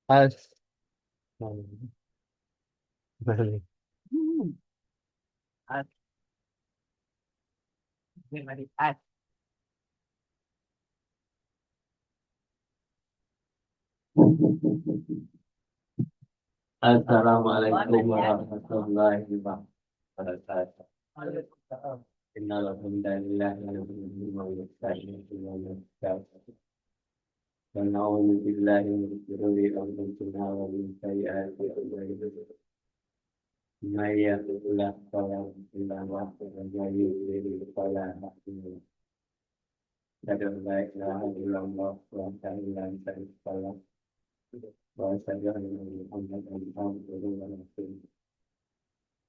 As. As. As. Assalamualaikum warahmatullahi wabarakatuh. Innalhamdulillah wa na'udzu billahi min shururi anfusina wa min sayyiati a'malina. May yahdihillahu fala mudilla lahu wa may yudlil fala hadiya lahu. Asyhadu an la ilaha illallah wa asyhadu anna Muhammadan abduhu wa rasuluh.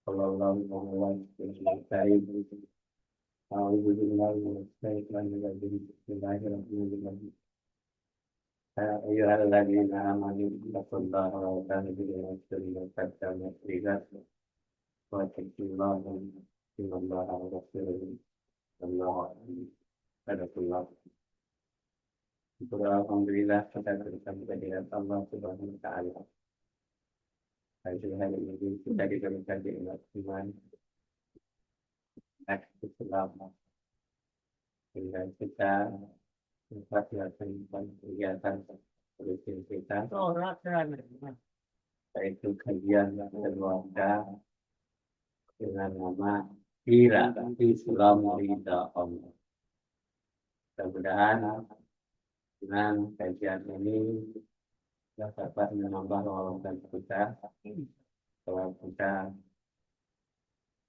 Sallallahu alaihi wasallam. A'udzu billahi minash shaitonir rajim. Bismillahirrahmanirrahim. Ya ayyuhalladzina amanu taqullaha wa taqullaha wa taqullaha wa taqullaha innallaha ghafurur rahim. Alhamdulillah kita bersama dengan Allah Subhanahu wa taala. Hari ini kita diberikan nikmat iman, Islam, dengan kita melaksanakan kegiatan rutin kita, yaitu kajian keluarga dengan nama Ira Islam Ridha Allah. Mudah-mudahan dengan kajian ini dapat menambah wawasan kita bahwa kita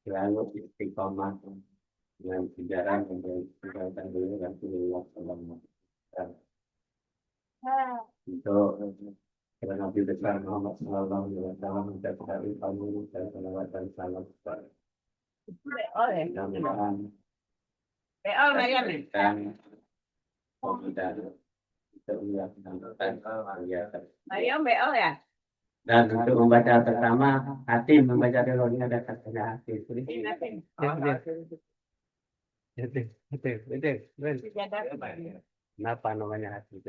selalu istiqomah dengan sejarah menjadi kebaikan dulu dan Rasulullah SAW. Untuk Nabi besar Muhammad SAW mengucapkan ilmu dan salawat dan salam kepada mudah-mudahan dan dan untuk membaca bersama hati membaca dulu ini ada katanya hati. Kenapa namanya hati?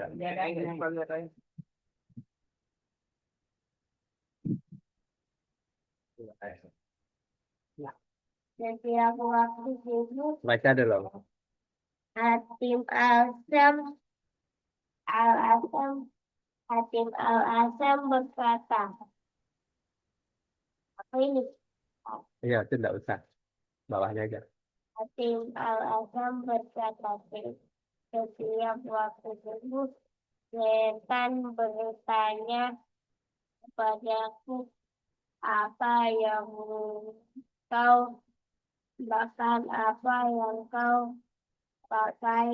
Setiap waktu sibuk, Baca dulu. Hatim Al-Asam, Al-Asam, Hatim Al-Asam berkata, apa ini? Iya, itu tidak usah. Bawahnya aja. Hatim Al-Asam berkata, setiap waktu sibuk, setan bertanya kepadaku, apa yang kau bahkan apa yang kau pakai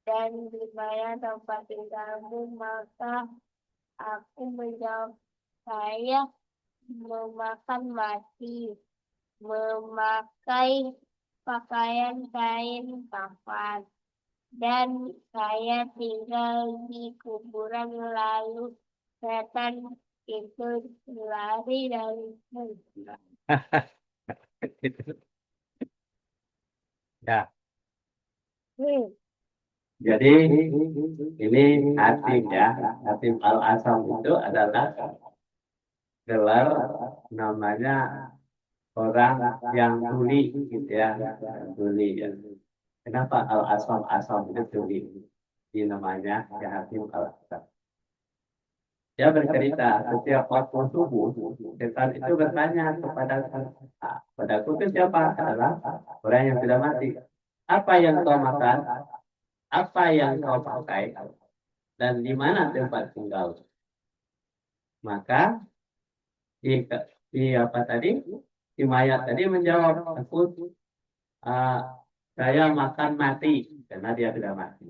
dan di mana tempat tinggalmu, maka aku menjawab, saya memakan mati, memakai pakaian kain kafan, dan saya tinggal di kuburan. Lalu setan itu lari dariku. Ya. Jadi ini Hatim ya. Hatim Al-Asam itu adalah gelar namanya orang yang tuli gitu ya. Tuli ya. Kenapa Al-Asam Asam itu tuli? Ini namanya ya Hatim Al-Asam. Dia bercerita setiap waktu subuh, setan itu bertanya kepadaku itu siapa? Adalah orang yang sudah mati. Apa yang kau makan? Apa yang kau pakai? Dan di mana tempat tinggal? Maka di apa tadi? Si mayat tadi menjawab, uh, saya makan mati karena dia sudah mati.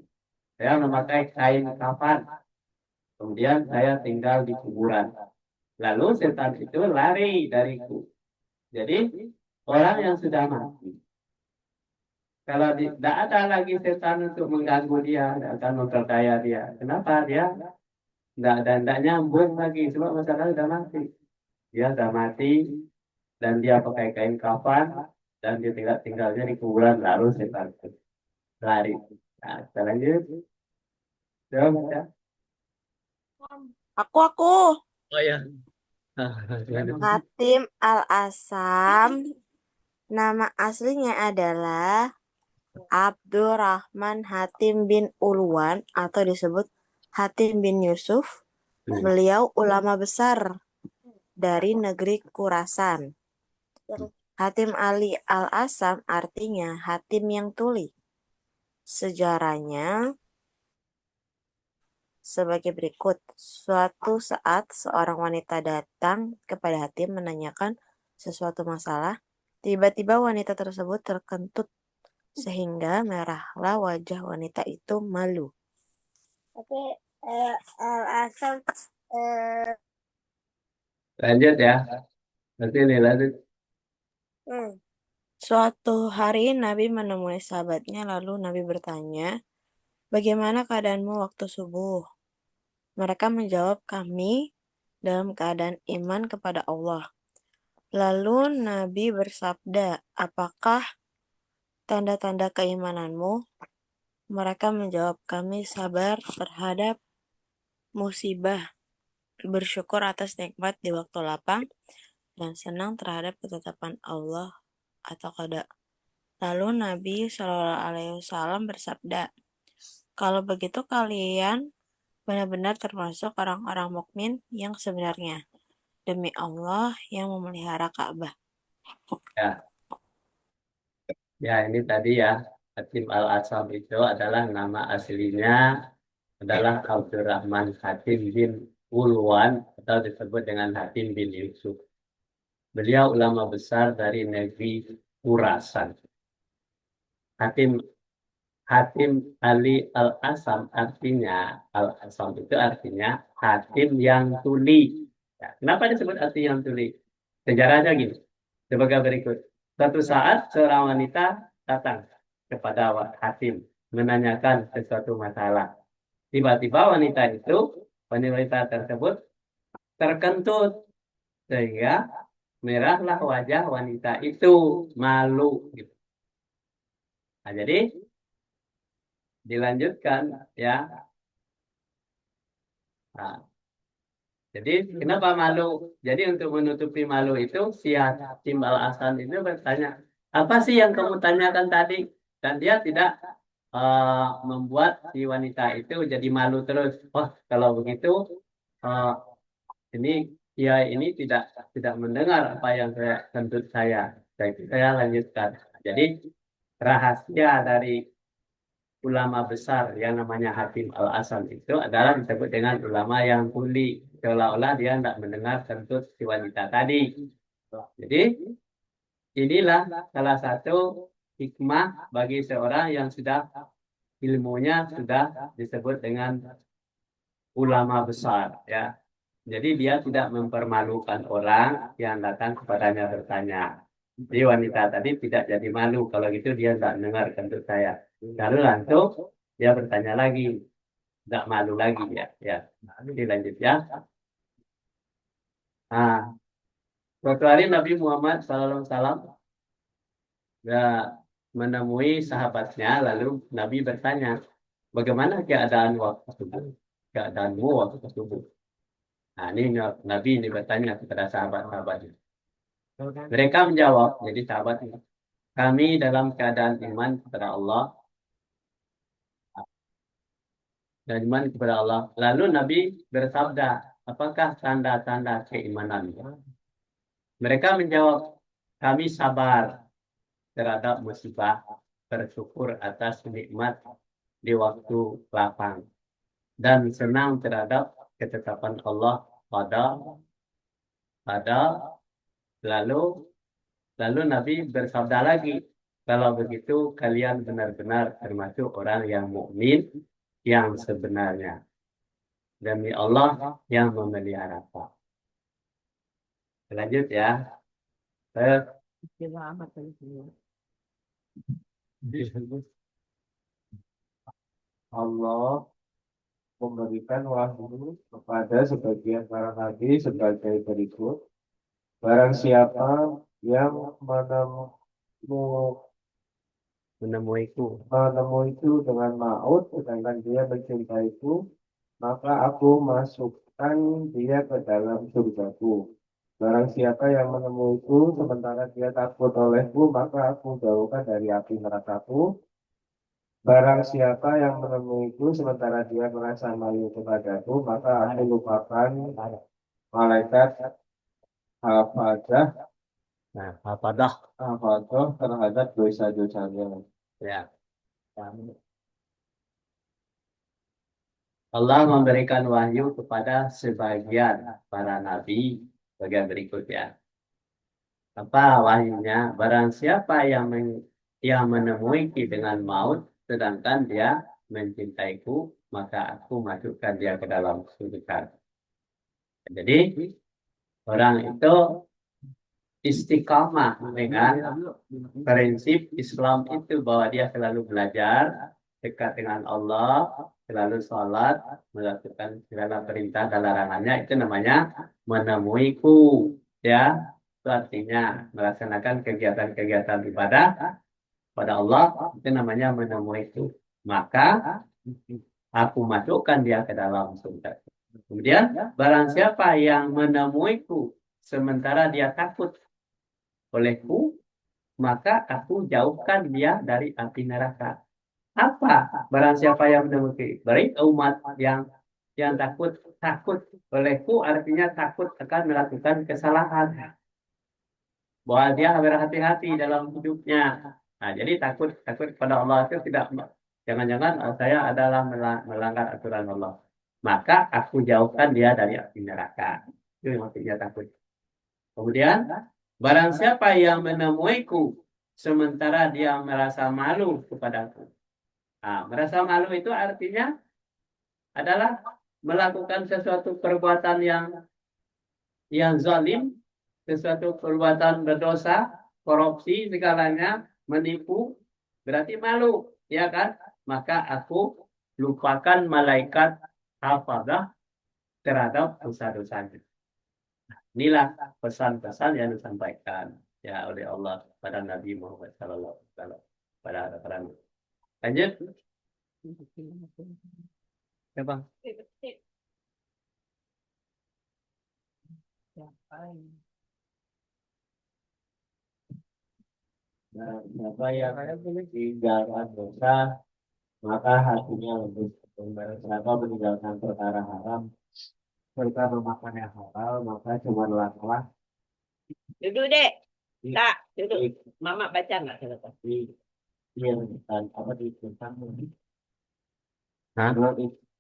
Saya memakai kain kafan. Kemudian saya tinggal di kuburan. Lalu setan itu lari dariku. Jadi orang yang sudah mati, kalau tidak ada lagi setan untuk mengganggu dia, tidak akan memperdaya dia. Kenapa dia tidak nyambung lagi? Sebab masalah sudah mati. Dia sudah mati dan dia pakai kain kafan dan dia tinggalnya di kuburan. Lalu setan itu lari. Nah, kita lanjut. Coba baca. Aku. Oh ya. Hatim Al-Asam. Nama aslinya adalah Abdurrahman Hatim bin Ulwan atau disebut Hatim bin Yusuf. Beliau ulama besar dari negeri Khurasan. Hatim Ali Al-Asam artinya Hatim yang tuli. Sejarahnya sebagai berikut. Suatu saat seorang wanita datang kepada Hatim menanyakan sesuatu masalah. Tiba-tiba wanita tersebut terkentut sehingga merahlah wajah wanita itu malu. Oke, Al-Asam Lanjut ya. Nanti ini lanjut. Suatu hari Nabi menemui sahabatnya lalu Nabi bertanya, "Bagaimana keadaanmu waktu subuh?" Mereka menjawab, "Kami dalam keadaan iman kepada Allah." Lalu Nabi bersabda, "Apakah tanda-tanda keimananmu?" Mereka menjawab, "Kami sabar terhadap musibah, bersyukur atas nikmat di waktu lapang, dan senang terhadap ketetapan Allah atau qada." Lalu Nabi Shallallahu Alaihi Wasallam bersabda, "Kalau begitu kalian benar-benar termasuk orang-orang mukmin yang sebenarnya. Demi Allah yang memelihara Ka'bah." Ya, ya ini tadi ya. Hatim Al-Asam itu adalah nama aslinya adalah Abdurrahman Hatim bin Ulwan atau disebut dengan Hatim bin Yusuf. Beliau ulama besar dari negeri Khurasan. Hatim Hatim Ali Al-Asam artinya Al-Asam itu artinya Hatim yang tuli. Ya, kenapa disebut Hatim yang tuli? Sejarahnya gini, sebagai berikut. Suatu saat seorang wanita datang kepada Hatim menanyakan sesuatu masalah. Tiba-tiba wanita tersebut terkentut sehingga merahlah wajah wanita itu malu. Gitu. Nah, jadi dilanjutkan ya. Nah, jadi kenapa malu? Jadi untuk menutupi malu itu si Hatim Al-Hasan itu bertanya, apa sih yang kamu tanyakan tadi? Dan dia tidak membuat si wanita itu jadi malu terus. Oh, kalau begitu eh, ini ini tidak mendengar apa yang saya tuntut saya. Saya lanjutkan. Jadi rahasia dari ulama besar yang namanya Hatim Al-Asam itu adalah disebut dengan ulama yang tuli. Seolah-olah dia tidak mendengar kentut si wanita tadi. Jadi inilah salah satu hikmah bagi seorang yang sudah ilmunya sudah disebut dengan ulama besar ya. Jadi dia tidak mempermalukan orang yang datang kepadanya bertanya. Jadi wanita tadi tidak jadi malu kalau gitu dia tidak dengar kentut saya. Lalu langsung dia bertanya lagi, tidak malu lagi ya. Ya, nanti lanjut ya. Nah, suatu hari Nabi Muhammad SAW menemui sahabatnya, lalu Nabi bertanya, bagaimana keadaan waktu subuh? Keadaanmu waktu subuh. Nah, ini Nabi ini bertanya kepada sahabat-sahabatnya. Mereka menjawab, jadi sahabat, kami dalam keadaan iman kepada Allah dan iman kepada Allah. Lalu Nabi bersabda, apakah tanda-tanda keimanan? Mereka menjawab, kami sabar terhadap musibah, bersyukur atas nikmat di waktu lapang, dan senang terhadap ketetapan Allah pada pada lalu lalu Nabi bersabda lagi, kalau begitu kalian benar-benar termasuk orang yang mukmin yang sebenarnya. Demi Allah yang memelihara. Lanjut ya. Allah memberikan wahyu kepada sebagian para nabi sebagai berikut. Barang siapa yang menemuiku dengan maut, sedangkan dia mencintaiku, maka aku masuk memasukkan dia ke dalam surgaku. Barang siapa yang menemuiku sementara dia takut olehku, maka aku jauhkan dari api nerakaku. Barang siapa yang menemuiku sementara dia merasa malu kepadaku, maka aku lupakan malaikat hafadah Nah, hafadah. hafadah terhadap dosa-dosanya. Ya. Allah memberikan wahyu kepada sebagian para nabi bagian berikutnya. Apa wahyunya? Barang siapa yang menemuiku dengan maut, sedangkan dia mencintaiku, maka aku masukkan dia ke dalam surga. Jadi orang itu istiqamah dengan prinsip Islam itu bahwa dia selalu belajar dekat dengan Allah, selalu sholat, melakukan segala perintah dan larangannya, itu namanya menemuiku, ya. Itu artinya melaksanakan kegiatan-kegiatan ibadah pada Allah, itu namanya menemuiku. Maka aku masukkan dia ke dalam surga. Kemudian barang siapa yang menemuiku sementara dia takut olehku, maka aku jauhkan dia dari api neraka. Apa? Barang siapa yang menemukan beri umat yang takut olehku, artinya takut akan melakukan kesalahan. Bahwa dia berhati-hati dalam hidupnya. Nah, jadi takut kepada Allah itu tidak, jangan-jangan saya adalah melanggar aturan Allah. Maka aku jauhkan dia dari api neraka. Itu yang maksudnya takut. Kemudian, barang siapa yang menemuiku sementara dia merasa malu kepadaku. Nah, merasa malu itu artinya adalah melakukan sesuatu perbuatan yang zalim, sesuatu perbuatan berdosa, korupsi segalanya, menipu, berarti malu, ya kan? Maka aku lupakan malaikat hafadah terhadap dosa-dosanya. Inilah pesan-pesan yang disampaikan ya oleh Allah pada Nabi Muhammad SAW pada orang. Lanjut. Ya bang. Nah, siapa yang tinggalkan dosa, maka hatinya lembut. Barang siapa meninggalkan perkara haram serta memakan yang halal, maka cuma langkah Duduk dek. di Kak, duduk. Mama baca nggak? yang dan apa di tentang Hah?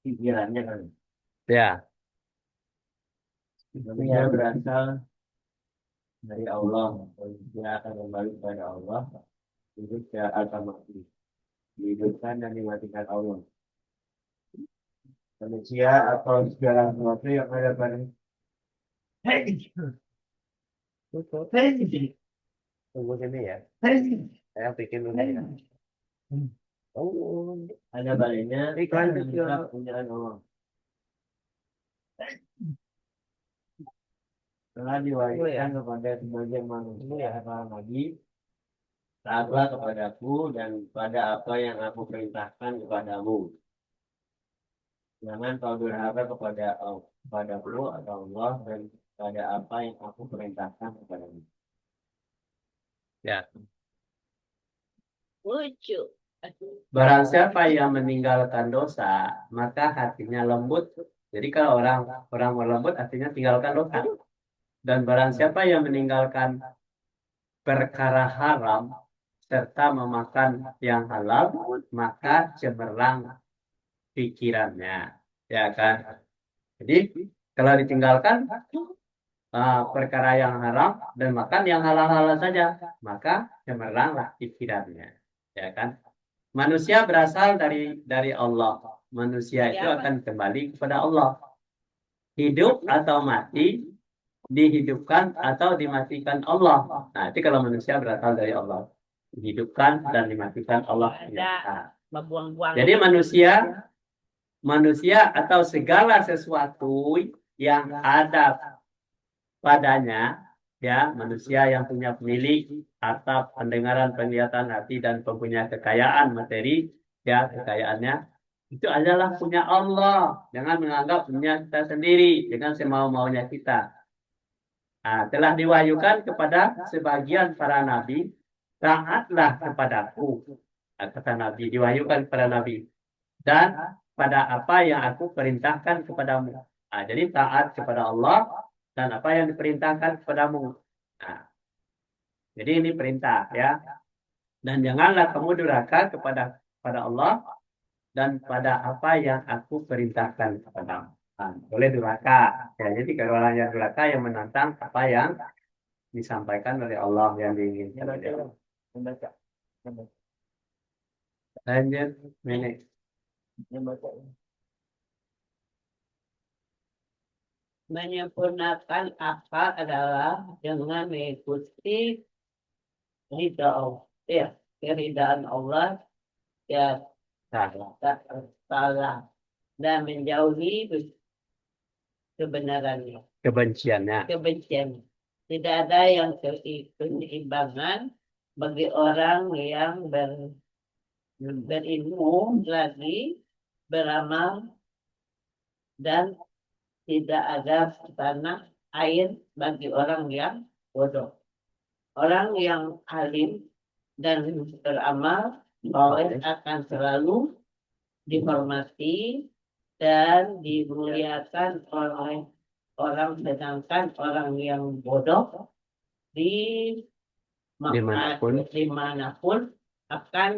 pikirannya kan. Ya. Dia berasal dari Allah, dia akan kembali kepada Allah, itu dia akan mati, dihidupkan dan dimatikan Allah. Manusia atau segala sesuatu yang ada pada Tunggu sini ya. Saya bikin dulu ya. Oh, ada baliknya Iklan dan juga. kita punya Allah. Telah diwariskan kepada sebagian manusia para nabi, taatlah kepadaku dan pada apa yang aku perintahkan kepadamu. Jangan kau durhaka kepadaku atau Allah dan pada apa yang aku perintahkan kepadamu. Ya. Lucu. Barang siapa yang meninggalkan dosa, maka hatinya lembut. Jadi kalau orang lembut artinya tinggalkan dosa. Dan barang siapa yang meninggalkan perkara haram serta memakan yang halal, maka cemerlang pikirannya, ya kan? Jadi kalau ditinggalkan perkara yang haram dan makan yang halal-halal saja, maka cemerlanglah pikirannya, ya kan? Manusia berasal dari Allah. Manusia itu akan kembali kepada Allah. Hidup atau mati, dihidupkan atau dimatikan Allah. Nah, itu kalau manusia berasal dari Allah. Dihidupkan dan dimatikan Allah. Nah, Membuang-buang. jadi manusia atau segala sesuatu yang ada padanya, ya, manusia yang punya pemilik, atap, pendengaran, penglihatan, hati, dan mempunyai kekayaan materi, ya, kekayaannya, Itu adalah punya Allah. Jangan menganggap punya kita sendiri dengan semau-maunya kita. Nah, telah diwahyukan kepada sebagian para nabi, taatlah kepadaku. Nah, kata Nabi, diwahyukan kepada Nabi. Dan pada apa yang aku perintahkan kepadamu. Nah, jadi taat kepada Allah dan apa yang diperintahkan kepadamu. Nah, jadi ini perintah ya. Dan janganlah kamu durhaka kepada Allah dan pada apa yang aku perintahkan kepadamu. Nah, boleh durhaka. Ya, jadi kalau orang yang durhaka yang menantang apa yang disampaikan oleh Allah yang diinginkan oleh Allah. Lanjut, Nenek. Menyempurnakan akal adalah dengan mengikuti ridha Allah. Ya, keridhaan Allah ya Nah, tak salah dan menjauhi kebenarannya, kebenciannya. kebencian. Tidak ada yang keseimbangan bagi orang yang berilmu lagi beramal dan tidak ada tanah air bagi orang yang bodoh. Orang yang alim dan beramal soleh akan selalu dihormati dan dimuliakan oleh orang, sedangkan orang yang bodoh dimanapun akan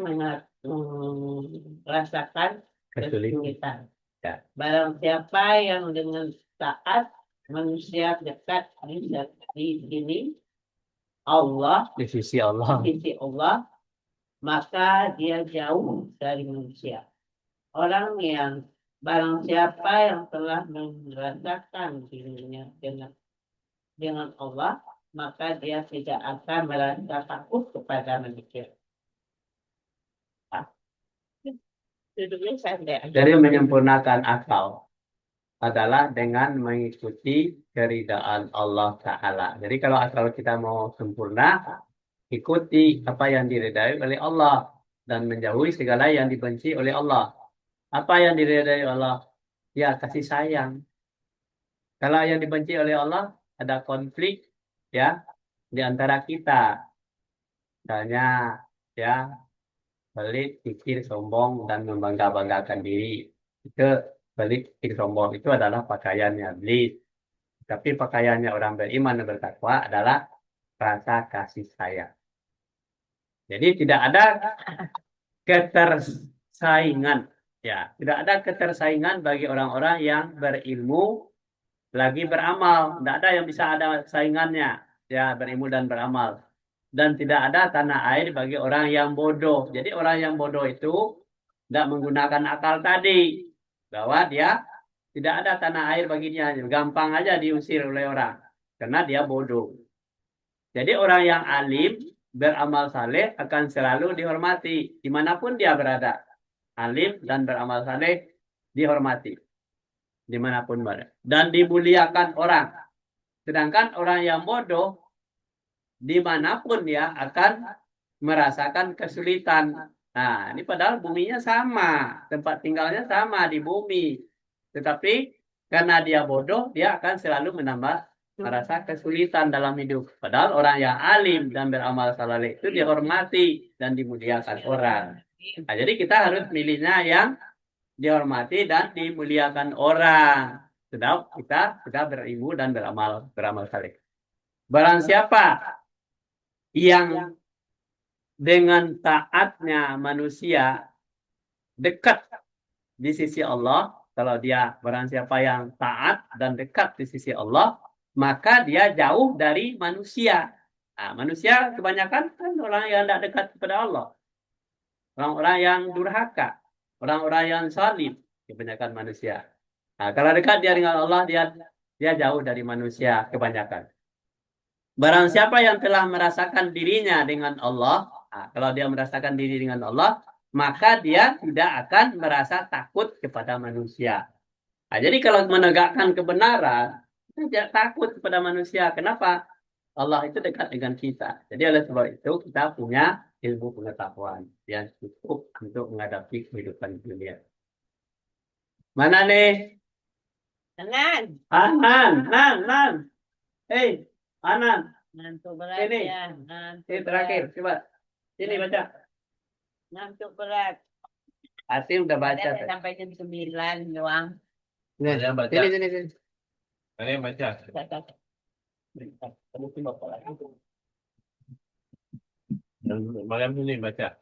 merasakan kesulitan. Ya. Barang siapa yang dengan taat manusia dekat di sini Allah, Di sisi Allah. di sisi Allah, maka dia jauh dari manusia. Orang yang barang siapa yang telah merasakan dirinya dengan Allah, maka dia tidak akan merasa takut kepada manusia. Duduknya santai. Jadi menyempurnakan akal adalah dengan mengikuti keridaan Allah Ta'ala. Jadi kalau akal kita mau sempurna, ikuti apa yang diridai oleh Allah dan menjauhi segala yang dibenci oleh Allah. Apa yang diridai Allah? Ya, kasih sayang. Kalau yang dibenci oleh Allah, ada konflik ya di antara kita. Misalnya ya, pelit, pikir, sombong, dan membangga-banggakan diri. Itu pelit, pikir, sombong itu adalah pakaiannya iblis. Tapi pakaiannya orang beriman dan bertakwa adalah rasa kasih sayang. Jadi tidak ada ketersaingan. Ya, tidak ada ketersaingan bagi orang-orang yang berilmu lagi beramal. Tidak ada yang bisa ada saingannya. Ya, berilmu dan beramal. Dan tidak ada tanah air bagi orang yang bodoh. Jadi orang yang bodoh itu tidak menggunakan akal tadi. Bahwa dia tidak ada tanah air baginya. Gampang aja diusir oleh orang. Karena dia bodoh. Jadi orang yang alim, beramal saleh akan selalu dihormati. Dimanapun dia berada. Alim dan beramal saleh dihormati. Dimanapun berada. Dan dimuliakan orang. Sedangkan orang yang bodoh, dimanapun dia akan merasakan kesulitan. Nah, ini padahal buminya sama, tempat tinggalnya sama di bumi. Tetapi karena dia bodoh, dia akan selalu merasa kesulitan dalam hidup. Padahal orang yang alim dan beramal saleh itu dihormati dan dimuliakan orang. Nah, jadi kita harus milihnya yang dihormati dan dimuliakan orang. Sedang kita berilmu dan beramal saleh. Barang siapa yang dengan taatnya manusia dekat di sisi Allah, kalau dia barang siapa yang taat dan dekat di sisi Allah, maka dia jauh dari manusia. Nah, manusia kebanyakan kan orang yang tidak dekat kepada Allah. Orang-orang yang durhaka, orang-orang yang zalim, kebanyakan manusia. Nah, kalau dekat dia dengan Allah, dia jauh dari manusia kebanyakan. Barang siapa yang telah merasakan dirinya dengan Allah, nah, kalau dia merasakan diri dengan Allah, maka dia tidak akan merasa takut kepada manusia. Nah, jadi kalau menegakkan kebenaran, kita tidak takut kepada manusia. Kenapa? Allah itu dekat dengan kita. Jadi oleh sebab itu kita punya ilmu pengetahuan yang cukup untuk menghadapi kehidupan dunia. Mana nih? Anan. Nan. Hei, Anan. Ngantuk berat Ini. ya. Ngantuk Ini terakhir, berat. coba. Sini baca. Ngantuk berat. Atim udah baca. Ada tadi. sampai jam 9 doang. Nih, Ada yang baca. sini. Ada yang baca. Kamu tuh bapak lagi. Malam ini baca.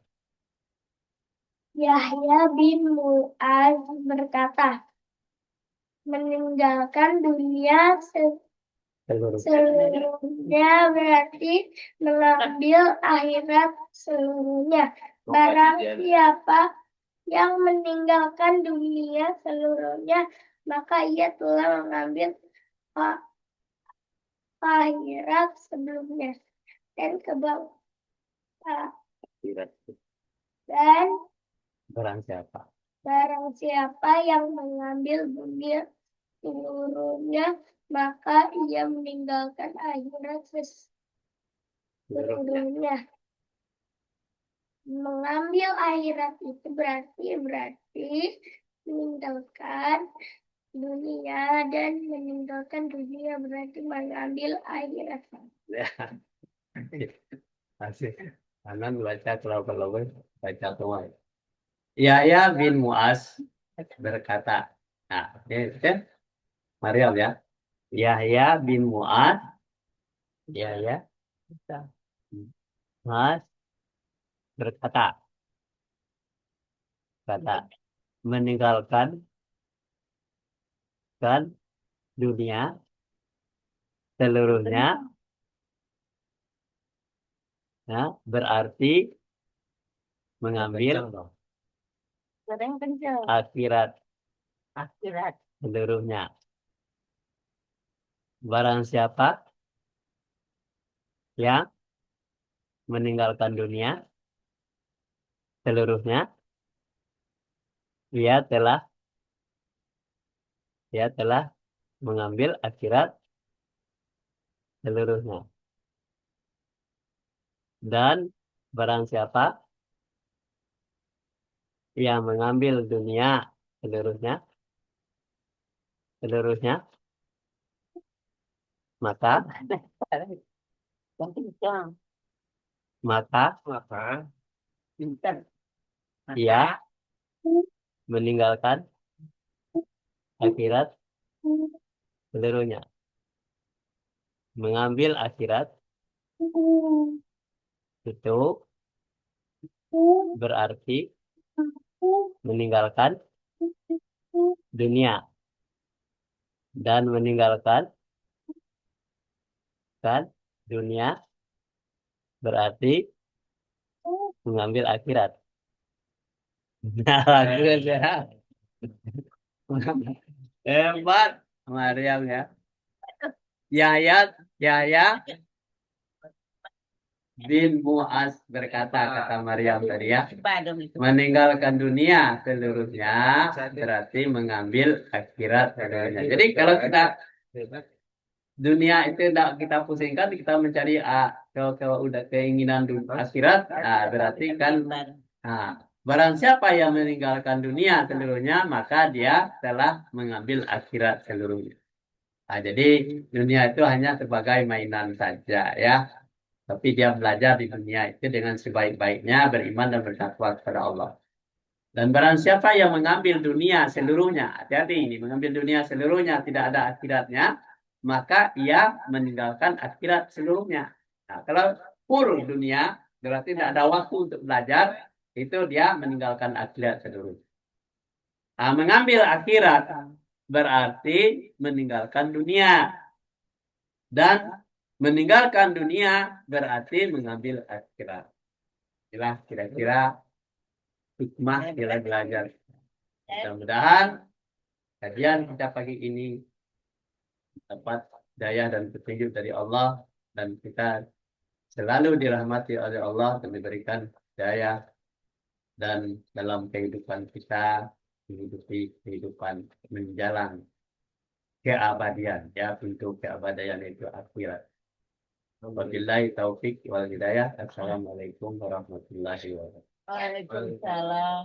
Yahya bin Mu'az berkata, meninggalkan dunia seluruhnya berarti mengambil akhirat seluruhnya. Barang siapa yang meninggalkan dunia seluruhnya, maka ia telah mengambil akhirat sebelumnya dan dan Barang siapa? barang siapa yang mengambil dunia seluruhnya, maka ia meninggalkan akhirat seluruhnya. Mengambil akhirat itu berarti meninggalkan dunia, dan meninggalkan dunia berarti mengambil akhirat. Asik. Anan baca kalau baca semua. Yahya bin Mu'az berkata. Nah, ini kan Mariam ya. Yahya bin Mu'az. Yahya Mu'az berkata. Meninggalkan dunia seluruhnya, ya, berarti mengambil Sering kencang. akhirat Akhirat. seluruhnya. Barang siapa yang meninggalkan dunia seluruhnya, dia telah mengambil akhirat seluruhnya. Dan barang siapa yang mengambil dunia seluruhnya, maka Kencang. Pintar. ia meninggalkan akhirat seluruhnya. Mengambil akhirat itu berarti meninggalkan dunia, dan meninggalkan dunia berarti mengambil akhirat. Nah, bagus ya. Hebat Mariam ya. Yahya bin Mu'az berkata, kata Mariam tadi ya, meninggalkan dunia seluruhnya berarti mengambil akhirat seluruhnya. Jadi kalau kita dunia itu tidak kita pusingkan, kita mencari kalau udah keinginan akhirat, berarti kan barang siapa yang meninggalkan dunia seluruhnya, maka dia telah mengambil akhirat seluruhnya. Jadi dunia itu hanya sebagai mainan saja ya. Tapi dia belajar di dunia itu dengan sebaik-baiknya, beriman dan bertakwa kepada Allah. Dan barang siapa yang mengambil dunia seluruhnya, hati-hati ini, mengambil dunia seluruhnya tidak ada akhiratnya, maka ia meninggalkan akhirat seluruhnya. Nah, kalau full dunia, berarti tidak ada waktu untuk belajar, itu dia meninggalkan akhirat seluruhnya. Nah, mengambil akhirat berarti meninggalkan dunia. Dan meninggalkan dunia berarti mengambil akhirat. Inilah kira-kira hikmah kita belajar. Mudah-mudahan kajian kita pagi ini dapat daya dan petunjuk dari Allah, dan kita selalu dirahmati oleh Allah dan diberikan daya dan dalam kehidupan kita menghidupi kehidupan menjalan keabadian, ya, pintu keabadian itu akhirat. Wabillahi taufik wal hidayah. Assalamualaikum warahmatullahi wabarakatuh. Waalaikumsalam.